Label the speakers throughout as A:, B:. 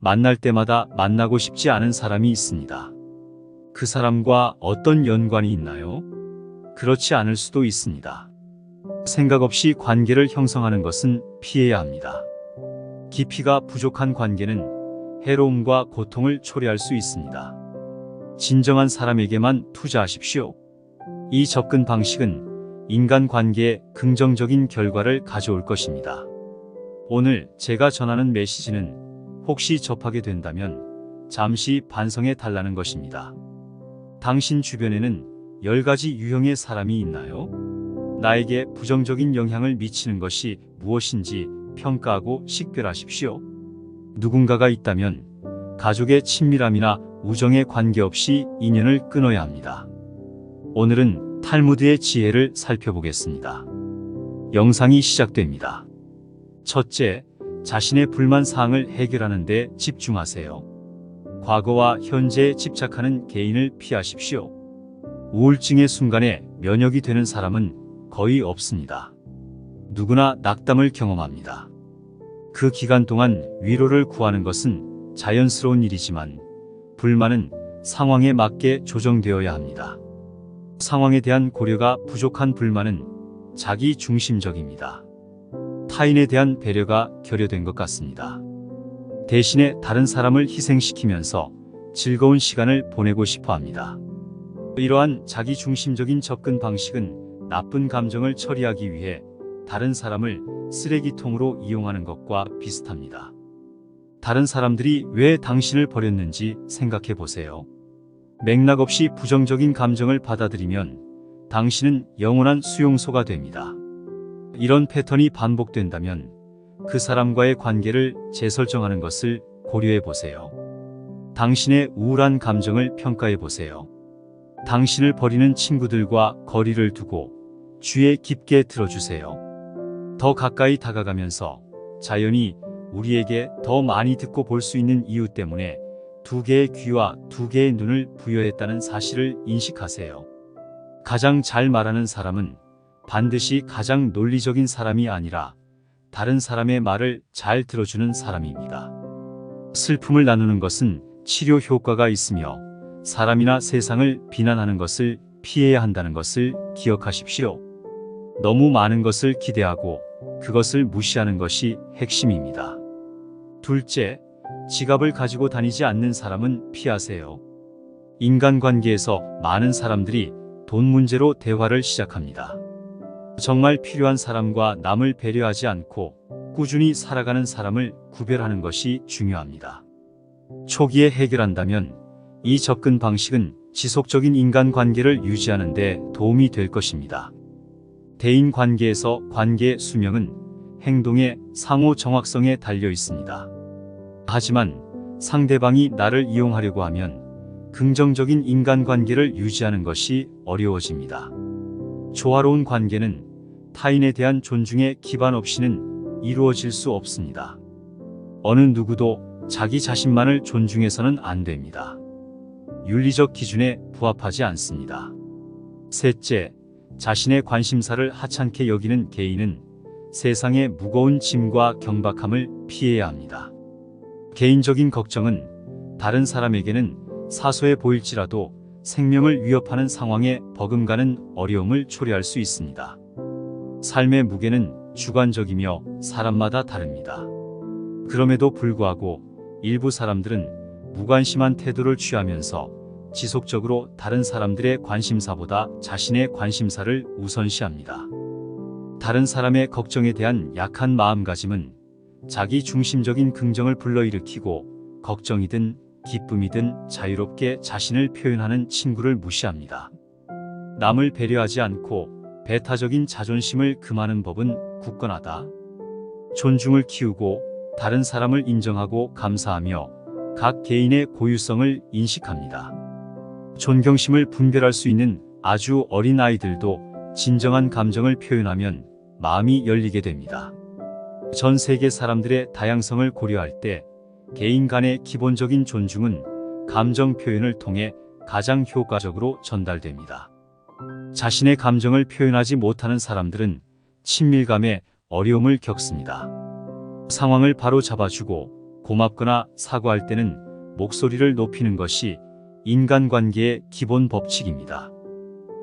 A: 만날 때마다 만나고 싶지 않은 사람이 있습니다. 그 사람과 어떤 연관이 있나요? 그렇지 않을 수도 있습니다. 생각 없이 관계를 형성하는 것은 피해야 합니다. 깊이가 부족한 관계는 해로움과 고통을 초래할 수 있습니다. 진정한 사람에게만 투자하십시오. 이 접근 방식은 인간관계에 긍정적인 결과를 가져올 것입니다. 오늘 제가 전하는 메시지는 혹시 접하게 된다면 잠시 반성해 달라는 것입니다. 당신 주변에는 10가지 유형의 사람이 있나요? 나에게 부정적인 영향을 미치는 것이 무엇인지 평가하고 식별하십시오. 누군가가 있다면 가족의 친밀함이나 우정에 관계없이 인연을 끊어야 합니다. 오늘은 탈무드의 지혜를 살펴보겠습니다. 영상이 시작됩니다. 첫째, 자신의 불만 사항을 해결하는 데 집중하세요. 과거와 현재에 집착하는 개인을 피하십시오. 우울증의 순간에 면역이 되는 사람은 거의 없습니다. 누구나 낙담을 경험합니다. 그 기간 동안 위로를 구하는 것은 자연스러운 일이지만 불만은 상황에 맞게 조정되어야 합니다. 상황에 대한 고려가 부족한 불만은 자기 중심적입니다. 타인에 대한 배려가 결여된 것 같습니다. 대신에 다른 사람을 희생시키면서 즐거운 시간을 보내고 싶어 합니다. 이러한 자기 중심적인 접근 방식은 나쁜 감정을 처리하기 위해 다른 사람을 쓰레기통으로 이용하는 것과 비슷합니다. 다른 사람들이 왜 당신을 버렸는지 생각해 보세요. 맥락 없이 부정적인 감정을 받아들이면 당신은 영원한 수용소가 됩니다. 이런 패턴이 반복된다면 그 사람과의 관계를 재설정하는 것을 고려해 보세요. 당신의 우울한 감정을 평가해 보세요. 당신을 버리는 친구들과 거리를 두고 귀에 깊게 들어주세요. 더 가까이 다가가면서 자연히 우리에게 더 많이 듣고 볼 수 있는 이유 때문에 2개의 귀와 2개의 눈을 부여했다는 사실을 인식하세요. 가장 잘 말하는 사람은 반드시 가장 논리적인 사람이 아니라 다른 사람의 말을 잘 들어주는 사람입니다. 슬픔을 나누는 것은 치료 효과가 있으며 사람이나 세상을 비난하는 것을 피해야 한다는 것을 기억하십시오. 너무 많은 것을 기대하고 그것을 무시하는 것이 핵심입니다. 둘째, 지갑을 가지고 다니지 않는 사람은 피하세요. 인간관계에서 많은 사람들이 돈 문제로 대화를 시작합니다. 정말 필요한 사람과 남을 배려하지 않고 꾸준히 살아가는 사람을 구별하는 것이 중요합니다. 초기에 해결한다면 이 접근 방식은 지속적인 인간관계를 유지하는 데 도움이 될 것입니다. 대인관계에서 관계의 수명은 행동의 상호 정확성에 달려 있습니다. 하지만 상대방이 나를 이용하려고 하면 긍정적인 인간관계를 유지하는 것이 어려워집니다. 조화로운 관계는 타인에 대한 존중에 기반 없이는 이루어질 수 없습니다. 어느 누구도 자기 자신만을 존중해서는 안 됩니다. 윤리적 기준에 부합하지 않습니다. 셋째, 자신의 관심사를 하찮게 여기는 개인은 세상의 무거운 짐과 경박함을 피해야 합니다. 개인적인 걱정은 다른 사람에게는 사소해 보일지라도 생명을 위협하는 상황에 버금가는 어려움을 초래할 수 있습니다. 삶의 무게는 주관적이며 사람마다 다릅니다. 그럼에도 불구하고 일부 사람들은 무관심한 태도를 취하면서 지속적으로 다른 사람들의 관심사보다 자신의 관심사를 우선시합니다. 다른 사람의 걱정에 대한 약한 마음가짐은 자기 중심적인 긍정을 불러일으키고 걱정이든 기쁨이든 자유롭게 자신을 표현하는 친구를 무시합니다. 남을 배려하지 않고 배타적인 자존심을 금하는 법은 굳건하다. 존중을 키우고 다른 사람을 인정하고 감사하며 각 개인의 고유성을 인식합니다. 존경심을 분별할 수 있는 아주 어린 아이들도 진정한 감정을 표현하면 마음이 열리게 됩니다. 전 세계 사람들의 다양성을 고려할 때 개인 간의 기본적인 존중은 감정 표현을 통해 가장 효과적으로 전달됩니다. 자신의 감정을 표현하지 못하는 사람들은 친밀감에 어려움을 겪습니다. 상황을 바로 잡아주고 고맙거나 사과할 때는 목소리를 높이는 것이 인간관계의 기본 법칙입니다.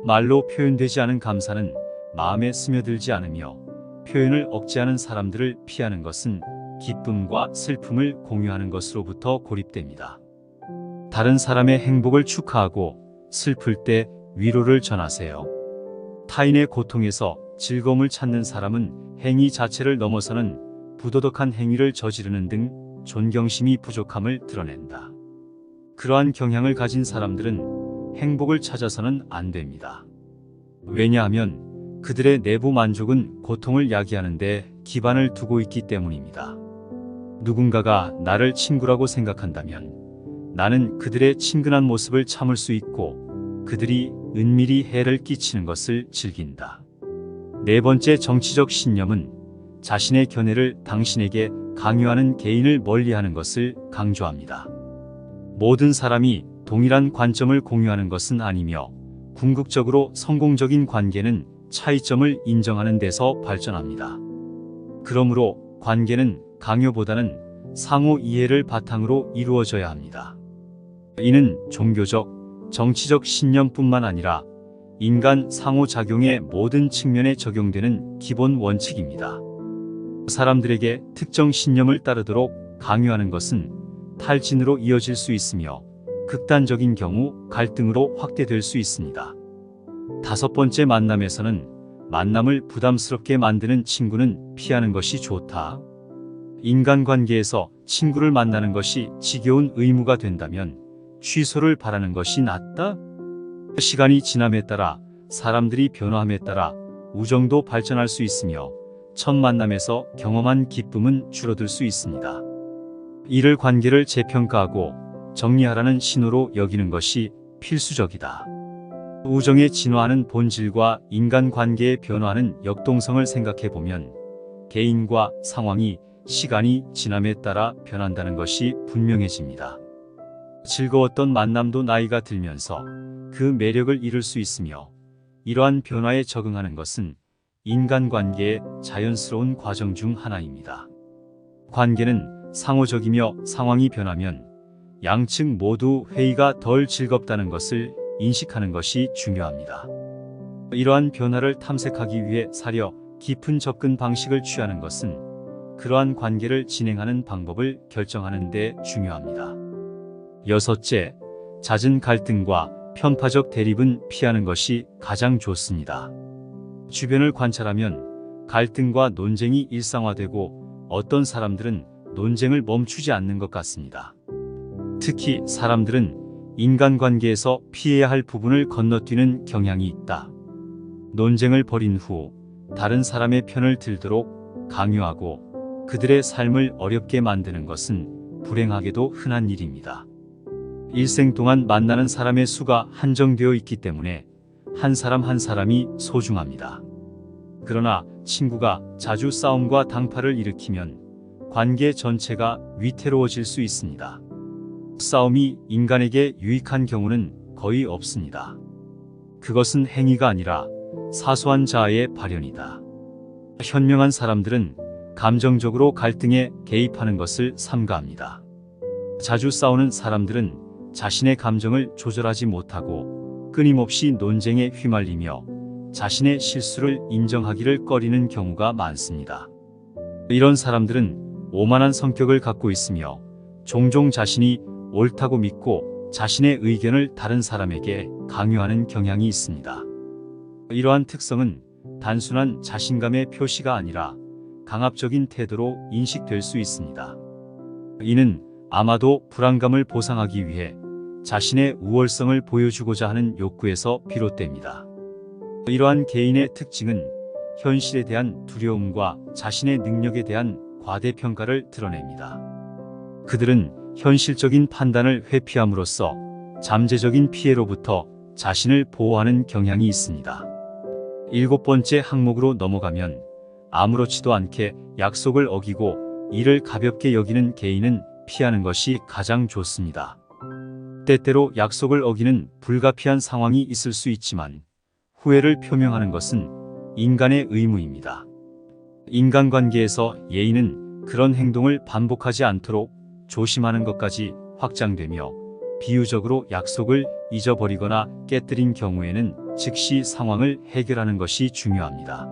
A: 말로 표현되지 않은 감사는 마음에 스며들지 않으며 표현을 억제하는 사람들을 피하는 것은 기쁨과 슬픔을 공유하는 것으로부터 고립됩니다. 다른 사람의 행복을 축하하고 슬플 때 위로를 전하세요. 타인의 고통에서 즐거움을 찾는 사람은 행위 자체를 넘어서는 부도덕한 행위를 저지르는 등 존경심이 부족함을 드러낸다. 그러한 경향을 가진 사람들은 행복을 찾아서는 안 됩니다. 왜냐하면 그들의 내부 만족은 고통을 야기하는 데 기반을 두고 있기 때문입니다. 누군가가 나를 친구라고 생각한다면 나는 그들의 친근한 모습을 참을 수 있고 그들이 은밀히 해를 끼치는 것을 즐긴다. 네 번째 정치적 신념은 자신의 견해를 당신에게 강요하는 개인을 멀리하는 것을 강조합니다. 모든 사람이 동일한 관점을 공유하는 것은 아니며 궁극적으로 성공적인 관계는 차이점을 인정하는 데서 발전합니다. 그러므로 관계는 강요보다는 상호 이해를 바탕으로 이루어져야 합니다. 이는 종교적, 정치적 신념뿐만 아니라 인간 상호작용의 모든 측면에 적용되는 기본 원칙입니다. 사람들에게 특정 신념을 따르도록 강요하는 것은 탈진으로 이어질 수 있으며 극단적인 경우 갈등으로 확대될 수 있습니다. 다섯 번째 만남에서는 만남을 부담스럽게 만드는 친구는 피하는 것이 좋다. 인간관계에서 친구를 만나는 것이 지겨운 의무가 된다면 취소를 바라는 것이 낫다? 시간이 지남에 따라 사람들이 변화함에 따라 우정도 발전할 수 있으며 첫 만남에서 경험한 기쁨은 줄어들 수 있습니다. 이를 관계를 재평가하고 정리하라는 신호로 여기는 것이 필수적이다. 우정의 진화하는 본질과 인간관계의 변화하는 역동성을 생각해보면 개인과 상황이 시간이 지남에 따라 변한다는 것이 분명해집니다. 즐거웠던 만남도 나이가 들면서 그 매력을 잃을 수 있으며 이러한 변화에 적응하는 것은 인간관계의 자연스러운 과정 중 하나입니다. 관계는 상호적이며 상황이 변하면 양측 모두 회의가 덜 즐겁다는 것을 인식하는 것이 중요합니다. 이러한 변화를 탐색하기 위해 사려 깊은 접근 방식을 취하는 것은 그러한 관계를 진행하는 방법을 결정하는 데 중요합니다. 여섯째, 잦은 갈등과 편파적 대립은 피하는 것이 가장 좋습니다. 주변을 관찰하면 갈등과 논쟁이 일상화되고 어떤 사람들은 논쟁을 멈추지 않는 것 같습니다. 특히 사람들은 인간관계에서 피해야 할 부분을 건너뛰는 경향이 있다. 논쟁을 벌인 후 다른 사람의 편을 들도록 강요하고 그들의 삶을 어렵게 만드는 것은 불행하게도 흔한 일입니다. 일생 동안 만나는 사람의 수가 한정되어 있기 때문에 한 사람 한 사람이 소중합니다. 그러나 친구가 자주 싸움과 당파를 일으키면 관계 전체가 위태로워질 수 있습니다. 싸움이 인간에게 유익한 경우는 거의 없습니다. 그것은 행위가 아니라 사소한 자아의 발현이다. 현명한 사람들은 감정적으로 갈등에 개입하는 것을 삼가합니다. 자주 싸우는 사람들은 자신의 감정을 조절하지 못하고 끊임없이 논쟁에 휘말리며 자신의 실수를 인정하기를 꺼리는 경우가 많습니다. 이런 사람들은 오만한 성격을 갖고 있으며 종종 자신이 옳다고 믿고 자신의 의견을 다른 사람에게 강요하는 경향이 있습니다. 이러한 특성은 단순한 자신감의 표시가 아니라 강압적인 태도로 인식될 수 있습니다. 이는 아마도 불안감을 보상하기 위해 자신의 우월성을 보여주고자 하는 욕구에서 비롯됩니다. 이러한 개인의 특징은 현실에 대한 두려움과 자신의 능력에 대한 과대평가를 드러냅니다. 그들은 현실적인 판단을 회피함으로써 잠재적인 피해로부터 자신을 보호하는 경향이 있습니다. 일곱 번째 항목으로 넘어가면 아무렇지도 않게 약속을 어기고 이를 가볍게 여기는 개인은 피하는 것이 가장 좋습니다. 때때로 약속을 어기는 불가피한 상황이 있을 수 있지만 후회를 표명하는 것은 인간의 의무입니다. 인간관계에서 예의는 그런 행동을 반복하지 않도록 조심하는 것까지 확장되며 비유적으로 약속을 잊어버리거나 깨뜨린 경우에는 즉시 상황을 해결하는 것이 중요합니다.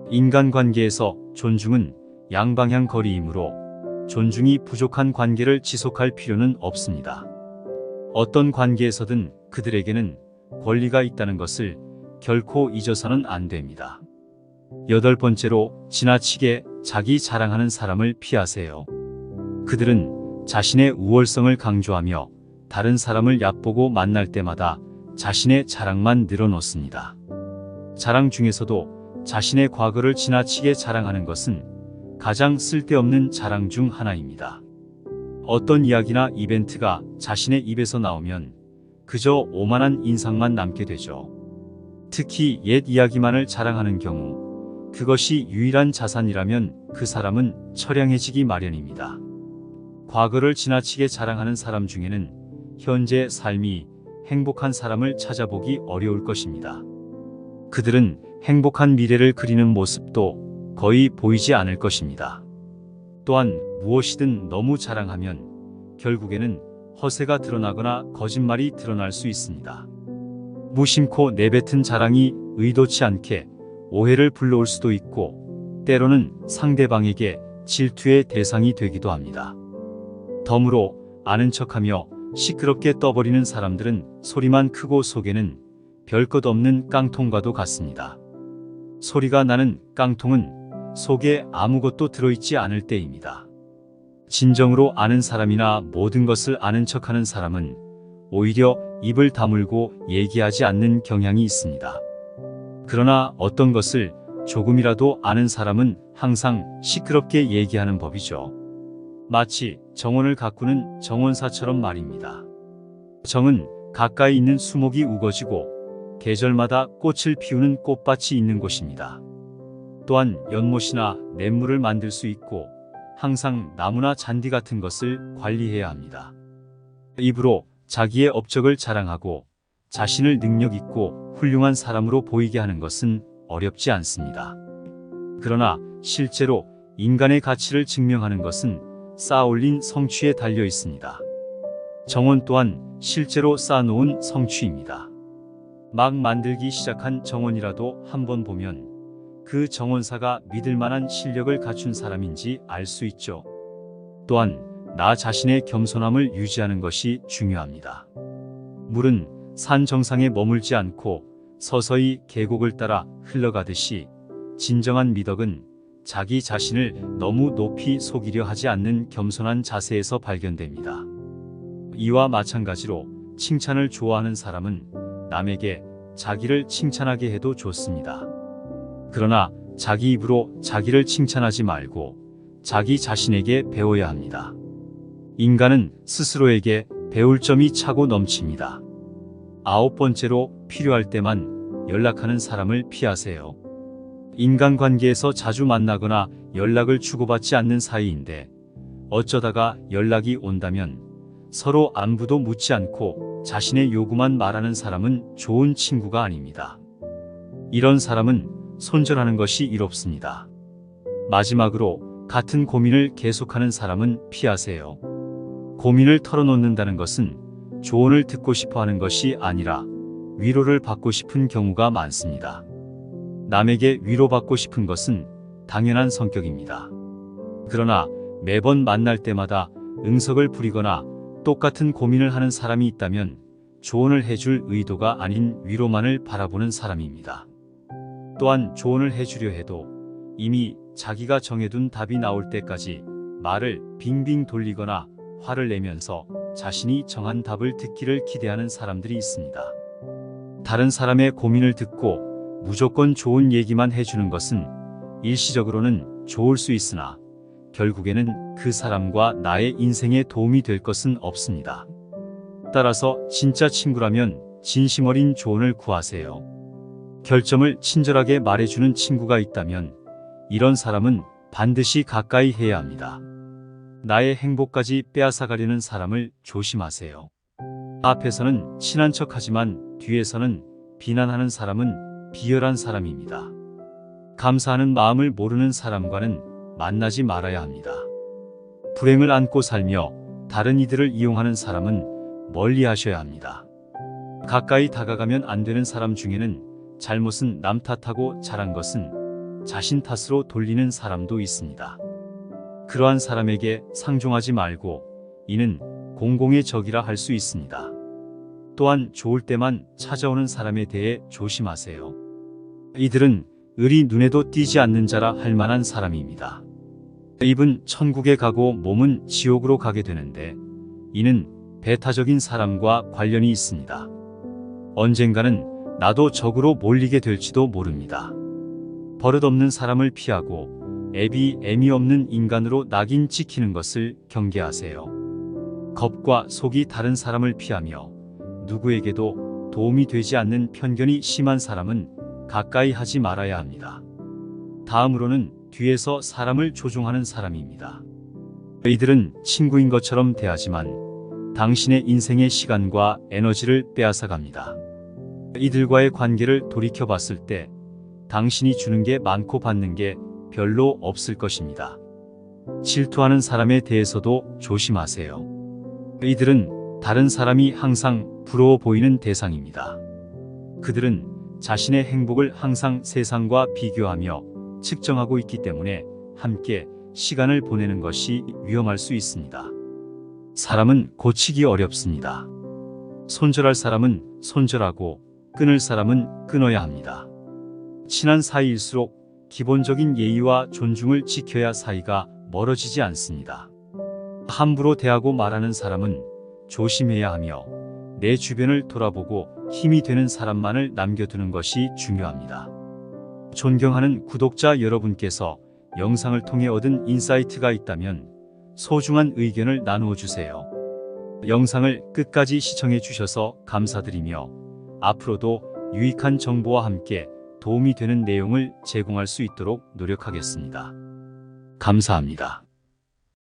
A: 인간관계에서 존중은 양방향 거리이므로 존중이 부족한 관계를 지속할 필요는 없습니다. 어떤 관계에서든 그들에게는 권리가 있다는 것을 결코 잊어서는 안 됩니다. 8번째로, 지나치게 자기 자랑하는 사람을 피하세요. 그들은 자신의 우월성을 강조하며 다른 사람을 얕보고 만날 때마다 자신의 자랑만 늘어놓습니다. 자랑 중에서도 자신의 과거를 지나치게 자랑하는 것은 가장 쓸데없는 자랑 중 하나입니다. 어떤 이야기나 이벤트가 자신의 입에서 나오면 그저 오만한 인상만 남게 되죠. 특히 옛 이야기만을 자랑하는 경우 그것이 유일한 자산이라면 그 사람은 처량해지기 마련입니다. 과거를 지나치게 자랑하는 사람 중에는 현재 삶이 행복한 사람을 찾아보기 어려울 것입니다. 그들은 행복한 미래를 그리는 모습도 거의 보이지 않을 것입니다. 또한 무엇이든 너무 자랑하면 결국에는 허세가 드러나거나 거짓말이 드러날 수 있습니다. 무심코 내뱉은 자랑이 의도치 않게 오해를 불러올 수도 있고 때로는 상대방에게 질투의 대상이 되기도 합니다. 덤으로 아는 척하며 시끄럽게 떠버리는 사람들은 소리만 크고 속에는 별것 없는 깡통과도 같습니다. 소리가 나는 깡통은 속에 아무것도 들어있지 않을 때입니다. 진정으로 아는 사람이나 모든 것을 아는 척하는 사람은 오히려 입을 다물고 얘기하지 않는 경향이 있습니다. 그러나 어떤 것을 조금이라도 아는 사람은 항상 시끄럽게 얘기하는 법이죠. 마치 정원을 가꾸는 정원사처럼 말입니다. 정은 가까이 있는 수목이 우거지고 계절마다 꽃을 피우는 꽃밭이 있는 곳입니다. 또한 연못이나 냇물을 만들 수 있고 항상 나무나 잔디 같은 것을 관리해야 합니다. 입으로 자기의 업적을 자랑하고 자신을 능력 있고 훌륭한 사람으로 보이게 하는 것은 어렵지 않습니다. 그러나 실제로 인간의 가치를 증명하는 것은 쌓아올린 성취에 달려 있습니다. 정원 또한 실제로 쌓아놓은 성취입니다. 막 만들기 시작한 정원이라도 한번 보면 그 정원사가 믿을 만한 실력을 갖춘 사람인지 알 수 있죠. 또한 나 자신의 겸손함을 유지하는 것이 중요합니다. 물은 산 정상에 머물지 않고 서서히 계곡을 따라 흘러가듯이 진정한 미덕은 자기 자신을 너무 높이 속이려 하지 않는 겸손한 자세에서 발견됩니다. 이와 마찬가지로 칭찬을 좋아하는 사람은 남에게 자기를 칭찬하게 해도 좋습니다. 그러나 자기 입으로 자기를 칭찬하지 말고 자기 자신에게 배워야 합니다. 인간은 스스로에게 배울 점이 차고 넘칩니다. 9번째로, 필요할 때만 연락하는 사람을 피하세요. 인간관계에서 자주 만나거나 연락을 주고받지 않는 사이인데 어쩌다가 연락이 온다면 서로 안부도 묻지 않고 자신의 요구만 말하는 사람은 좋은 친구가 아닙니다. 이런 사람은 손절하는 것이 이롭습니다. 마지막으로, 같은 고민을 계속하는 사람은 피하세요. 고민을 털어놓는다는 것은 조언을 듣고 싶어 하는 것이 아니라 위로를 받고 싶은 경우가 많습니다. 남에게 위로받고 싶은 것은 당연한 성격입니다. 그러나 매번 만날 때마다 응석을 부리거나 똑같은 고민을 하는 사람이 있다면 조언을 해줄 의도가 아닌 위로만을 바라보는 사람입니다. 또한 조언을 해주려 해도 이미 자기가 정해둔 답이 나올 때까지 말을 빙빙 돌리거나 화를 내면서 자신이 정한 답을 듣기를 기대하는 사람들이 있습니다. 다른 사람의 고민을 듣고 무조건 좋은 얘기만 해주는 것은 일시적으로는 좋을 수 있으나 결국에는 그 사람과 나의 인생에 도움이 될 것은 없습니다. 따라서 진짜 친구라면 진심 어린 조언을 구하세요. 결점을 친절하게 말해주는 친구가 있다면 이런 사람은 반드시 가까이 해야 합니다. 나의 행복까지 빼앗아가려는 사람을 조심하세요. 앞에서는 친한 척하지만 뒤에서는 비난하는 사람은 비열한 사람입니다. 감사하는 마음을 모르는 사람과는 만나지 말아야 합니다. 불행을 안고 살며 다른 이들을 이용하는 사람은 멀리 하셔야 합니다. 가까이 다가가면 안 되는 사람 중에는 잘못은 남 탓하고 잘한 것은 자신 탓으로 돌리는 사람도 있습니다. 그러한 사람에게 상종하지 말고 이는 공공의 적이라 할 수 있습니다. 또한 좋을 때만 찾아오는 사람에 대해 조심하세요. 이들은 을이 눈에도 띄지 않는 자라 할 만한 사람입니다. 입은 천국에 가고 몸은 지옥으로 가게 되는데 이는 배타적인 사람과 관련이 있습니다. 언젠가는 나도 적으로 몰리게 될지도 모릅니다. 버릇없는 사람을 피하고 애비 없는 인간으로 낙인 찍히는 것을 경계하세요. 겁과 속이 다른 사람을 피하며 누구에게도 도움이 되지 않는 편견이 심한 사람은 가까이 하지 말아야 합니다. 다음으로는 뒤에서 사람을 조종하는 사람입니다. 이들은 친구인 것처럼 대하지만 당신의 인생의 시간과 에너지를 빼앗아 갑니다. 이들과의 관계를 돌이켜 봤을 때 당신이 주는 게 많고 받는 게 별로 없을 것입니다. 질투하는 사람에 대해서도 조심하세요. 이들은 다른 사람이 항상 부러워 보이는 대상입니다. 그들은 자신의 행복을 항상 세상과 비교하며 측정하고 있기 때문에 함께 시간을 보내는 것이 위험할 수 있습니다. 사람은 고치기 어렵습니다. 손절할 사람은 손절하고 끊을 사람은 끊어야 합니다. 친한 사이일수록 기본적인 예의와 존중을 지켜야 사이가 멀어지지 않습니다. 함부로 대하고 말하는 사람은 조심해야 하며 내 주변을 돌아보고 힘이 되는 사람만을 남겨두는 것이 중요합니다. 존경하는 구독자 여러분께서 영상을 통해 얻은 인사이트가 있다면 소중한 의견을 나누어 주세요. 영상을 끝까지 시청해 주셔서 감사드리며 앞으로도 유익한 정보와 함께 도움이 되는 내용을 제공할 수 있도록 노력하겠습니다. 감사합니다.